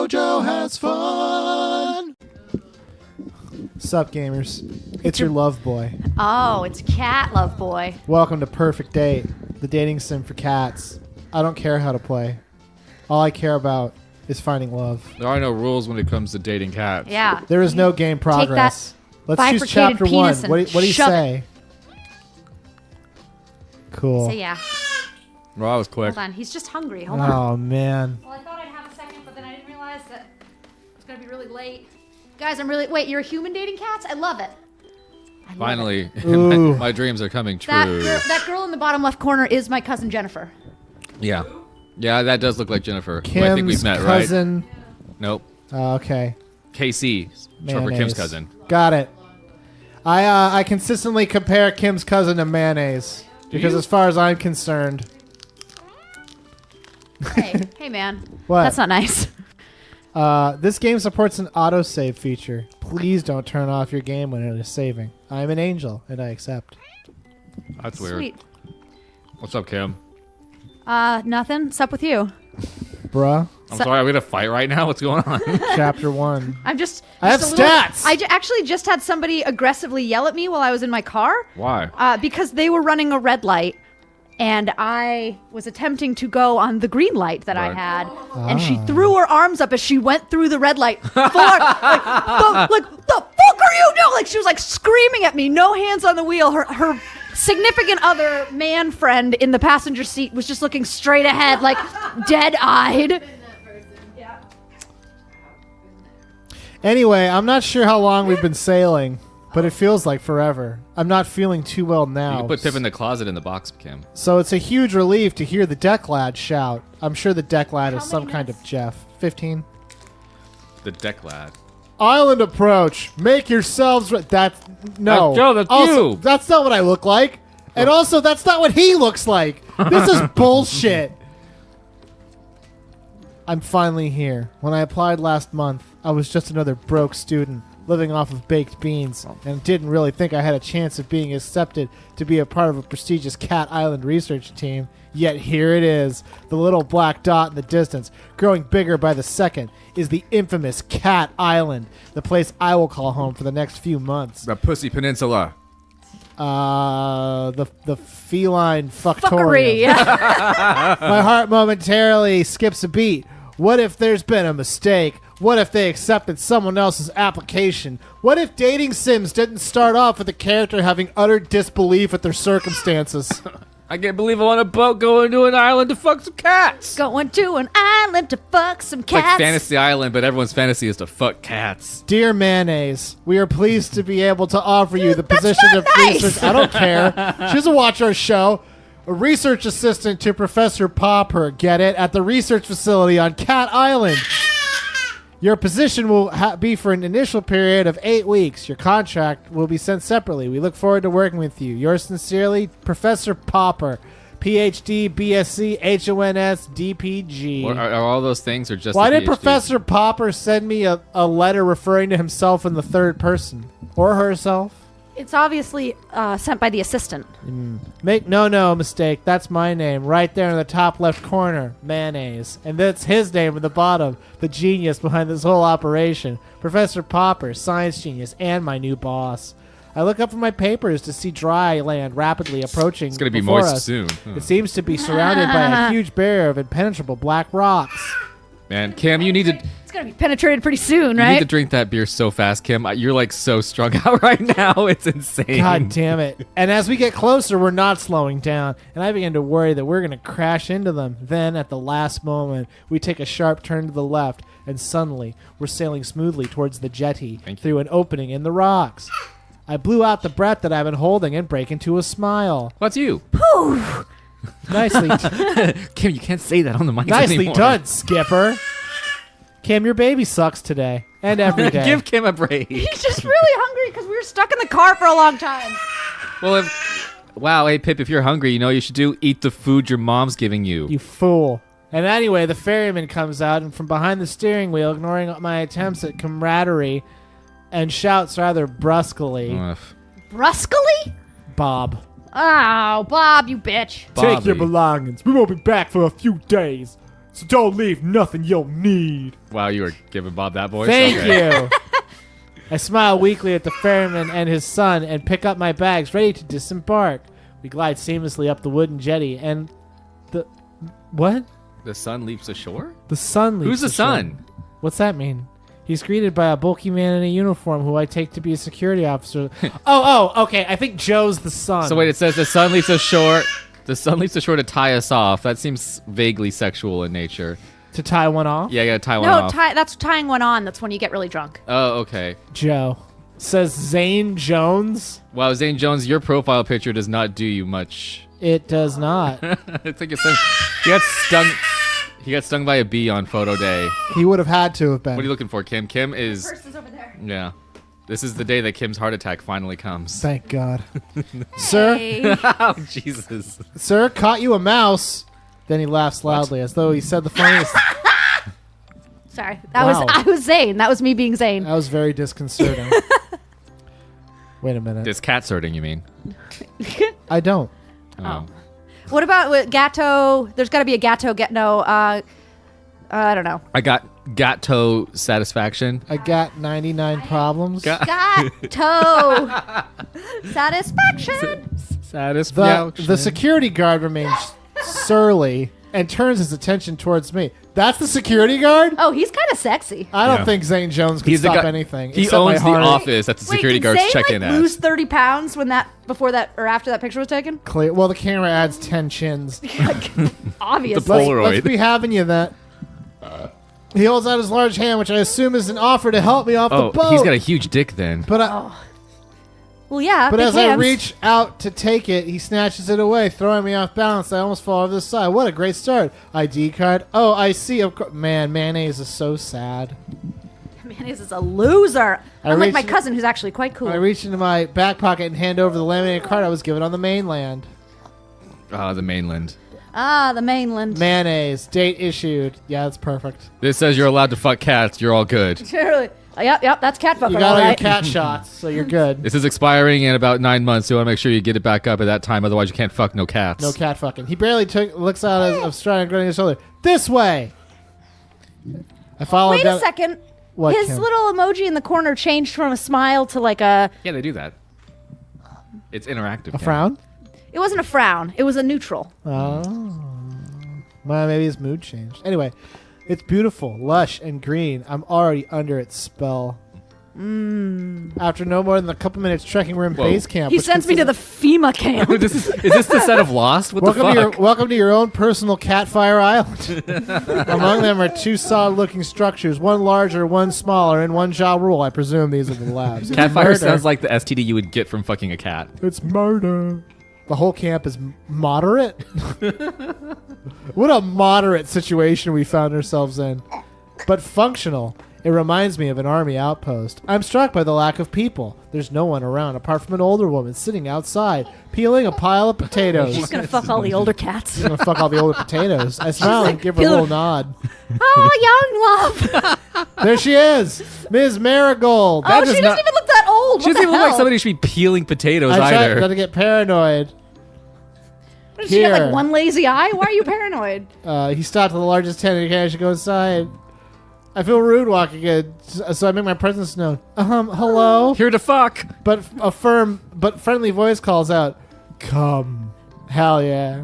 JoJo has fun. Sup, gamers? It's your love boy. Oh, it's Cat Love Boy. Welcome to Perfect Date, the dating sim for cats. I don't care how to play. All I care about is finding love. There are no rules when it comes to dating cats. Yeah. There is no game progress. Let's choose bifurcated chapter 1. penis and What do you shove say? Cool. So yeah. Well, that was quick. Hold on. He's just hungry. Hold on. Oh, man. Well, I thought I'd have a second, but then I didn't realize that it's going to be really late. Guys, I'm really... Wait, you're a human dating cats? I love it. I love Finally, Ooh. my dreams are coming true. That girl in the bottom left corner is my cousin Jennifer. Yeah. Yeah, that does look like Jennifer. Kim's I think we've met, cousin. right? Nope. Okay. KC. Short for Mayonnaise. Kim's cousin. Got it. I consistently compare Kim's cousin to mayonnaise because as far as I'm concerned... Hey, man. What? That's not nice. This game supports an autosave feature. Please don't turn off your game when it is saving. I'm an angel, and I accept. That's weird. Sweet. What's up, Kim? Nothing. What's up with you? Bruh. I'm sorry, are we gonna fight right now? What's going on? Chapter 1. I'm just... I have stats! I actually just had somebody aggressively yell at me while I was in my car. Why? Because they were running a red light. And I was attempting to go on the green light that I Right. had, and she threw her arms up as she went through the red light. Like, the fuck are you doing? Like, she was like screaming at me, no hands on the wheel. Her significant other man friend in the passenger seat was just looking straight ahead, like dead-eyed. Anyway, I'm not sure how long we've been sailing, but it feels like forever. I'm not feeling too well now. You can put Pip in the closet in the box, Kim. So it's a huge relief to hear the deck lad shout. I'm sure the deck lad is How some many kind of minutes? Jeff. 15. The deck lad. Island approach. Make yourselves... No. Joe, that's also, you. That's not what I look like. And also, that's not what he looks like. This is bullshit. I'm finally here. When I applied last month, I was just another broke student living off of baked beans and didn't really think I had a chance of being accepted to be a part of a prestigious Cat Island research team. Yet here it is. The little black dot in the distance, growing bigger by the second, is the infamous Cat Island, the place I will call home for the next few months. The Pussy Peninsula. The feline Fuckery. fucktorium. My heart momentarily skips a beat. What if there's been a mistake? What if they accepted someone else's application? What if dating sims didn't start off with a character having utter disbelief at their circumstances? I can't believe I'm on a boat going to an island to fuck some cats. Going to an island to fuck some It's like cats. Fantasy Island, but everyone's fantasy is to fuck cats. Dear Mayonnaise, we are pleased to be able to offer you the position not of nice. research. I don't care. She doesn't watch our show. A research assistant to Professor Popper, get it, at the research facility on Cat Island. Your position will be for an initial period of 8 weeks. Your contract will be sent separately. We look forward to working with you. Yours sincerely, Professor Popper, PhD, BSc, HONS, DPG. Are all those things or just Why the did PhD? Professor Popper send me a letter referring to himself in the third person? Or herself? It's obviously sent by the assistant. Make no mistake. That's my name right there in the top left corner. Mayonnaise. And that's his name in the bottom. The genius behind this whole operation. Professor Popper, science genius, and my new boss. I look up from my papers to see dry land rapidly approaching. It's going to be before moist us. soon. It seems to be surrounded by a huge barrier of impenetrable black rocks. Man, Kim, you need to... It's going to be penetrated pretty soon, You right? need to drink that beer so fast, Kim. You're like so strung out right now. It's insane. God damn it. And as we get closer, we're not slowing down. And I begin to worry that we're going to crash into them. Then, at the last moment, we take a sharp turn to the left. And suddenly, we're sailing smoothly towards the jetty through an opening in the rocks. I blew out the breath that I've been holding and break into a smile. What's you? Nicely, Kim, you can't say that on the mic nicely anymore. done, Skipper. Kim, your baby sucks today. And every day. Give Kim a break. He's just really hungry because we were stuck in the car for a long time. Well, wow, hey, Pip, if you're hungry, you know what you should do? Eat the food your mom's giving you. You fool. And anyway, the ferryman comes out and from behind the steering wheel, ignoring my attempts at camaraderie, and shouts rather brusquely, Ugh. Bruscally? Bob. Oh, Bob, you bitch. Take your Bobby. belongings. We won't be back for a few days. So don't leave nothing you'll need. Wow, you were giving Bob that voice. Thank Okay. you. I smile weakly at the ferryman and his son and pick up my bags, ready to disembark. We glide seamlessly up the wooden jetty, and the... What? The sun leaps ashore? The sun leaps Who's the ashore. sun? What's that mean? He's greeted by a bulky man in a uniform who I take to be a security officer. Okay. I think Joe's the son. So wait, it says the sun leaps ashore. The sun leaps ashore to tie us off. That seems vaguely sexual in nature. To tie one off? Yeah, you gotta tie one No, off. that's tying one on. That's when you get really drunk. Oh, okay. Joe. Says Zane Jones. Wow, Zane Jones, your profile picture does not do you much. It does not. I think it says he got stung. He got stung by a bee on photo day. He would have had to have been. What are you looking for, Kim? Kim is. Purse is over there. Yeah. This is the day that Kim's heart attack finally comes. Thank God. Sir, Hey. Oh, Jesus. sir, caught you a mouse. Then he laughs loudly as though he said the funniest. Sorry, Wow. I was Zane. That was me being Zane. That was very disconcerting. Wait a minute. Disconcerting, you mean? I don't. Oh. What about with Gatto? There's got to be a Gatto. I don't know. I got Gatto satisfaction. I got 99 problems. Gatto satisfaction. Satisfaction. The security guard remains surly and turns his attention towards me. That's the security guard? Oh, he's kind of sexy. I don't Yeah. think Zane Jones can He's the stop guy- anything. He except my owns the heart. office that the security Wait, guards did check Zane in lose at. 30 pounds before that or after that picture was taken? Clear. Well, the camera adds 10 chins. Obviously. The Polaroid. Let's be having you that. He holds out his large hand, which I assume is an offer to help me off Oh, the boat. he's got a huge dick then. But Well, yeah. But big as I hands. reach out to take it, he snatches it away, throwing me off balance. I almost fall over the side. What a great start. ID card. Oh, I see. Of course. Man, mayonnaise is so sad. Mayonnaise is a loser. I Unlike my reached- cousin, who's actually quite cool. I reach into my back pocket and hand over the laminated card I was given on the mainland. The mainland. The mainland. Mayonnaise. Date issued. Yeah, that's perfect. This says you're allowed to fuck cats. You're all good. Surely. Yep, that's cat fucker. You got all all your right. cat shots, so you're good. This is expiring in about 9 months, so you want to make sure you get it back up at that time. Otherwise, you can't fuck no cats. No cat fucking. He barely looks out of stride and grunting his shoulder. This way! I follow Wait him down. a second. What, His Kim? little emoji in the corner changed from a smile to like a. Yeah, they do that. It's interactive. A Ken. frown? It wasn't a frown. It was a neutral. Oh. Well, maybe his mood changed. Anyway, it's beautiful, lush, and green. I'm already under its spell. After no more than a couple minutes trekking, we're in Whoa. base camp. He which sends me to the FEMA camp. is this the set of Lost? What Welcome the to, fuck? welcome to your own personal Catfire Island. Among them are two solid-looking structures, one larger, one smaller, and one Ja Rule. I presume these are the labs. It's Catfire murder. sounds like the STD you would get from fucking a cat. It's murder. The whole camp is moderate. What a moderate situation we found ourselves in, but functional. It reminds me of an army outpost. I'm struck by the lack of people. There's no one around apart from an older woman sitting outside, peeling a pile of potatoes. She's gonna fuck all the older cats. She's gonna fuck all the older potatoes. I smile and give her a "Peel- little nod. Oh, young love. There she is, Ms. Marigold. Oh, she does doesn't not- even look that old. She What doesn't the even look like hell? somebody who should be peeling potatoes I tried not either. to get paranoid. Does she got Here. like one lazy eye? Why are you paranoid? He stopped at the largest tent and I should go inside. I feel rude walking in, so I make my presence known. Hello? Here to fuck. But a firm but friendly voice calls out, "Come." Hell yeah.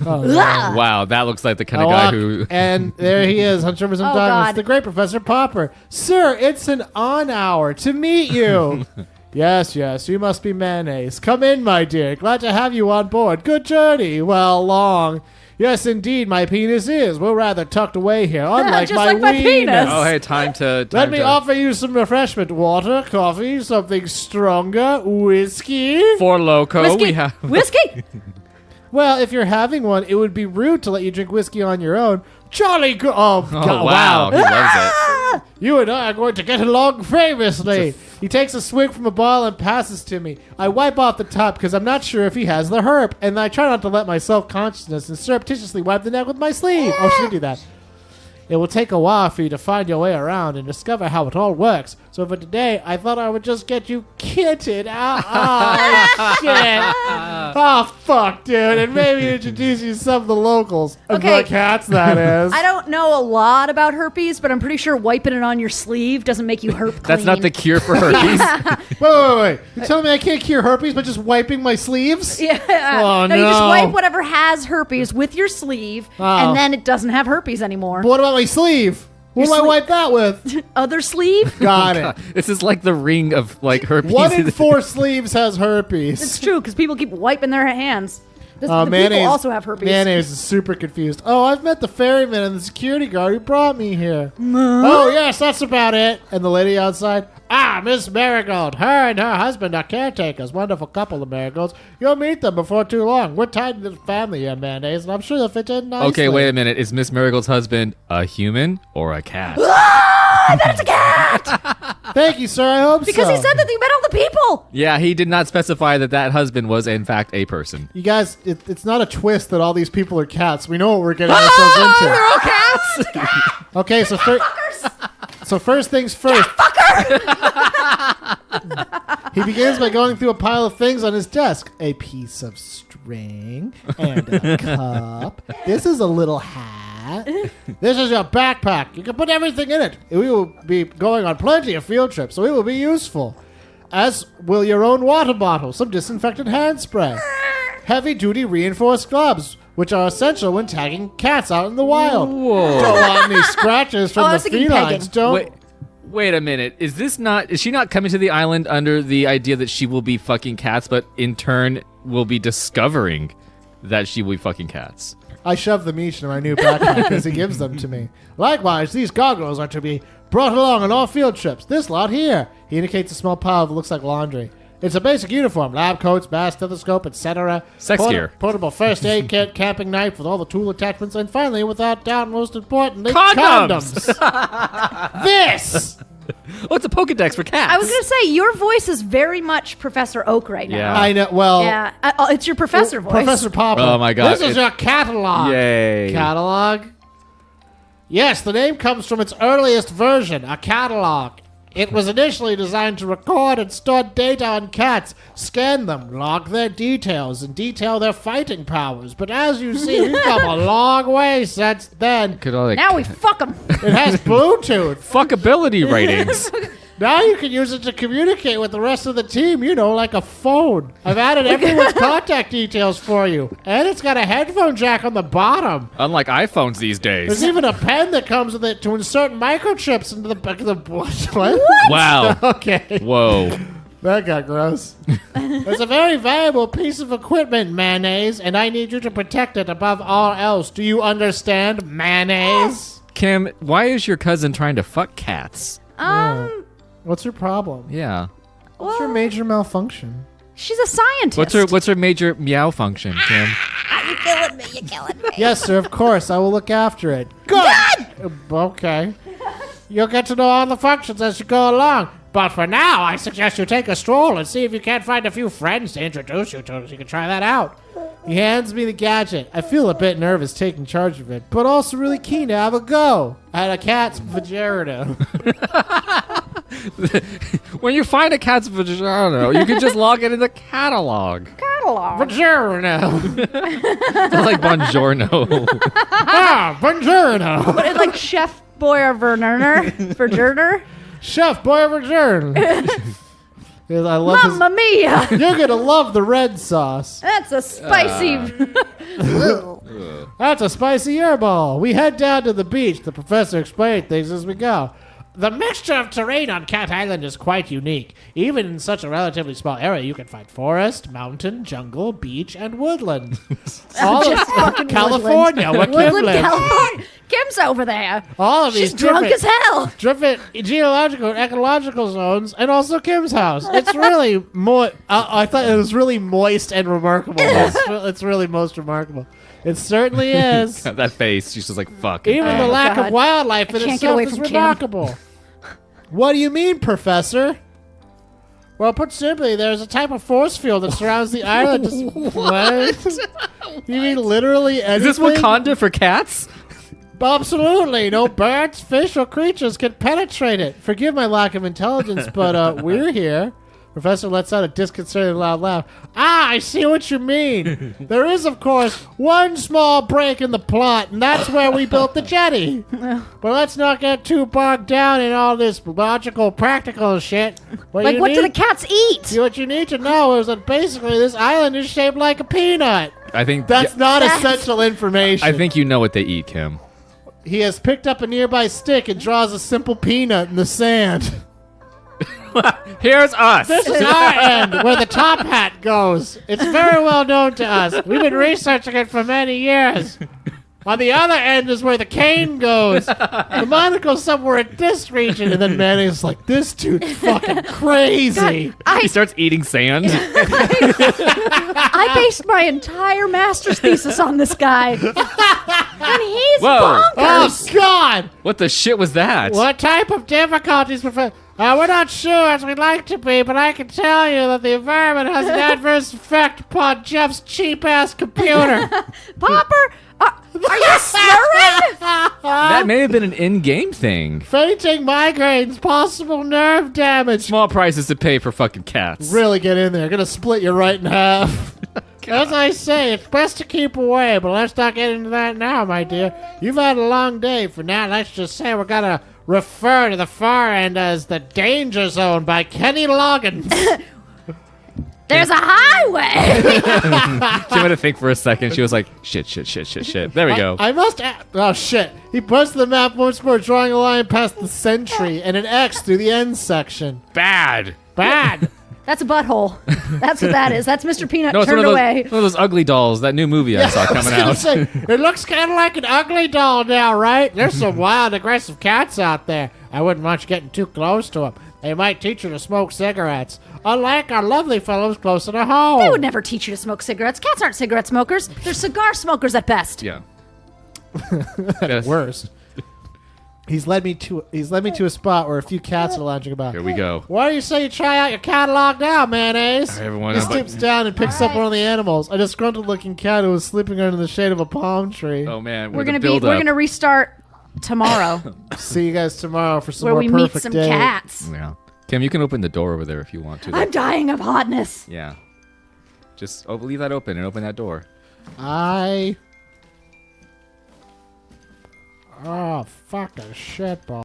Oh, yeah. Wow, that looks like the kind I of guy walk, who. and there he is, hunched over some Oh, documents. God. The great Professor Popper. Sir, it's an honor to meet you. Yes, you must be mayonnaise. Come in, my dear. Glad to have you on board. Good journey. Well, long. Yes, indeed, my penis is. We're rather tucked away here, unlike Just my like my weenus. penis. Oh, hey, time to. Let me offer you some refreshment. Water, coffee, something stronger, whiskey. For Loco, Whiskey. we have. Whiskey. Well, if you're having one, it would be rude to let you drink whiskey on your own. Jolly good. Oh, Oh, God, wow. He loves it. You and I are going to get along famously. He takes a swig from a bottle and passes to me. I wipe off the top because I'm not sure if he has the herp, and I try not to let my self-consciousness and surreptitiously wipe the neck with my sleeve. Oh, she did do that. It will take a while for you to find your way around and discover how it all works. So for today, I thought I would just get you kitted out. Oh, shit. Oh, fuck, dude. And maybe introduce you to some of the locals. Okay. The cats, that is. I don't know a lot about herpes, but I'm pretty sure wiping it on your sleeve doesn't make you herp clean. That's not the cure for herpes. Wait. You're telling me I can't cure herpes by just wiping my sleeves? Yeah. Oh, no, you just no. wipe whatever has herpes with your sleeve, and then it doesn't have herpes anymore. But what about my sleeve? What do I wipe that with? Other sleeve? Got it. This is like the ring of like herpes. 1 in 4 sleeves has herpes. It's true, because people keep wiping their hands. The Mayonnaise, people also have herpes. Mayonnaise is super confused. Oh, I've met the ferryman and the security guard who brought me here. Oh, yes, that's about it. And the lady outside. Ah, Miss Marigold. Her and her husband are caretakers. Wonderful couple, the Marigolds. You'll meet them before too long. We're tied to the family here, Mayonnaise, and I'm sure they'll fit in nicely. Okay, wait a minute. Is Miss Marigold's husband a human or a cat? I bet it's a cat! Thank you, sir. I hope Because so. he said that he met all the people! Yeah, he did not specify that husband was in fact a person. You guys, it's not a twist that all these people are cats. We know what we're getting ourselves into. They're all cats. Okay, so first things first. He begins by going through a pile of things on his desk. A piece of string and a cup. This is a little hat. This is your backpack. You can put everything in it. We will be going on plenty of field trips, so it will be useful. As will your own water bottle, some disinfectant hand spray, heavy-duty reinforced gloves, which are essential when tagging cats out in the wild. Whoa. Don't want any scratches from I the was thinking felines. pegging. Wait a minute. Is she not coming to the island under the idea that she will be fucking cats, but in turn will be discovering that she will be fucking cats? I shove them each in my new backpack as he gives them to me. Likewise, these goggles are to be brought along on all field trips. This lot here. He indicates a small pile that looks like laundry. It's a basic uniform, lab coats, mask, stethoscope, etc. Sex gear. Portable first aid kit, camping knife with all the tool attachments, and finally, without doubt, most importantly, Condoms! This! Oh, it's a Pokedex for cats. I was going to say, your voice is very much Professor Oak right now. Yeah. I know, well... Yeah, it's your professor voice. Professor Popper. Oh my God. This is your catalog. Yay. Catalog? Yes, the name comes from its earliest version, a catalog. It was initially designed to record and store data on cats, scan them, log their details, and detail their fighting powers. But as you see, we've come a long way since then. Now we fuck them. It has Bluetooth. Fuckability ratings. Now you can use it to communicate with the rest of the team, like a phone. I've added everyone's contact details for you. And it's got a headphone jack on the bottom. Unlike iPhones these There's days. even a pen that comes with it to insert microchips into the back of the... What? Wow. Okay. Whoa. That got gross. It's a very valuable piece of equipment, Mayonnaise, and I need you to protect it above all else. Do you understand, Mayonnaise? Kim, why is your cousin trying to fuck cats? What's your problem? Yeah. What's your major malfunction? She's a scientist. What's her major meow function, Kim? You're killing me. You're killing me. Yes, sir, of course. I will look after it. Good! Okay. You'll get to know all the functions as you go along. But for now, I suggest you take a stroll and see if you can't find a few friends to introduce you to so you can try that out. He hands me the gadget. I feel a bit nervous taking charge of it, but also really keen to have a go at a cat's vagina. When you find a cat's vagina, you can just log it in the catalog. Catalog. Vagina. It's like buongiorno. Ah, buongiorno. But it's like Chef Boyer-Verner. Verner. Chef Boy Vagina. I love his... Mamma mia. You're going to love the red sauce. That's a spicy. That's a spicy airball. We head down to the beach. The professor explained things as we go. The mixture of terrain on Cat Island is quite unique. Even in such a relatively small area, you can find forest, mountain, jungle, beach, and woodland. All Just fucking California, where Kim Woodland, lives. California. Kim's over there. All of She's these drunk as hell. different geological and ecological zones, and also Kim's house. It's really I thought it was really moist and remarkable. It's really most remarkable. It certainly is. That face, she's just like, fuck. Even the lack God. of wildlife in I can't get itself away is from Kim. remarkable. What do you mean, Professor? Well, put simply, there's a type of force field that surrounds the island. What? You mean literally Is anything? this Wakanda for cats? Absolutely. No birds, fish, or creatures can penetrate it. Forgive my lack of intelligence, but we're here. Professor lets out a disconcerting loud laugh. Ah, I see what you mean. There is, of course, one small break in the plot, and that's where we built the jetty. But let's not get too bogged down in all this logical, practical shit. What do the cats eat? What you need to know is that basically this island is shaped like a peanut. I think That's not essential information. I think you know what they eat, Kim. He has picked up a nearby stick and draws a simple peanut in the sand. Here's us. This is our end, where the top hat goes. It's very well known to us. We've been researching it for many years. On the other end is where the cane goes. The monocle somewhere in this region. And then Manny's like, this dude's fucking crazy. He starts eating sand. I based my entire master's thesis on this guy. And he's Whoa. bonkers. Oh, God. What the shit was that? What type of difficulties, Professor? We're not sure as we'd like to be, but I can tell you that the environment has an adverse effect upon Jeff's cheap-ass computer. Popper, are you slurring? That may have been an in-game thing. Fainting, migraines, possible nerve damage. Small prices to pay for fucking cats. Really get in there. Gonna split you right in half. As I say, it's best to keep away, but let's not get into that now, my dear. You've had a long day. For now, let's just say we're gonna refer to the far end as the Danger Zone by Kenny Loggins. There's a highway. She had to think for a second. She was like, shit. There we go. I must oh, shit. He points to the map once more, drawing a line past the sentry and an X through the end section. Bad. That's a butthole. That's what that is. That's Mr. Peanut No, it's turned away. one of those ugly dolls, that new movie I saw coming out. Say, it looks kind of like an ugly doll now, right? There's some wild, aggressive cats out there. I wouldn't want you getting too close to them. They might teach you to smoke cigarettes. Unlike our lovely fellows closer to home. They would never teach you to smoke cigarettes. Cats aren't cigarette smokers. They're cigar smokers at best. Yeah. At worst. He's led me to a spot where a few cats are lounging about. Here we go. Why do you say you try out your catalog now, mayonnaise? All right, everyone, He I'm steps down and picks up one of the animals, a disgruntled-looking cat who was sleeping under the shade of a palm tree. Oh man, We're gonna restart tomorrow See you guys tomorrow for some where more we meet perfect some day. cats. Yeah. Kim, you can open the door over there if you want to. I'm dying of hotness. Yeah. Just leave that open and open that door. Oh, fucking shitball.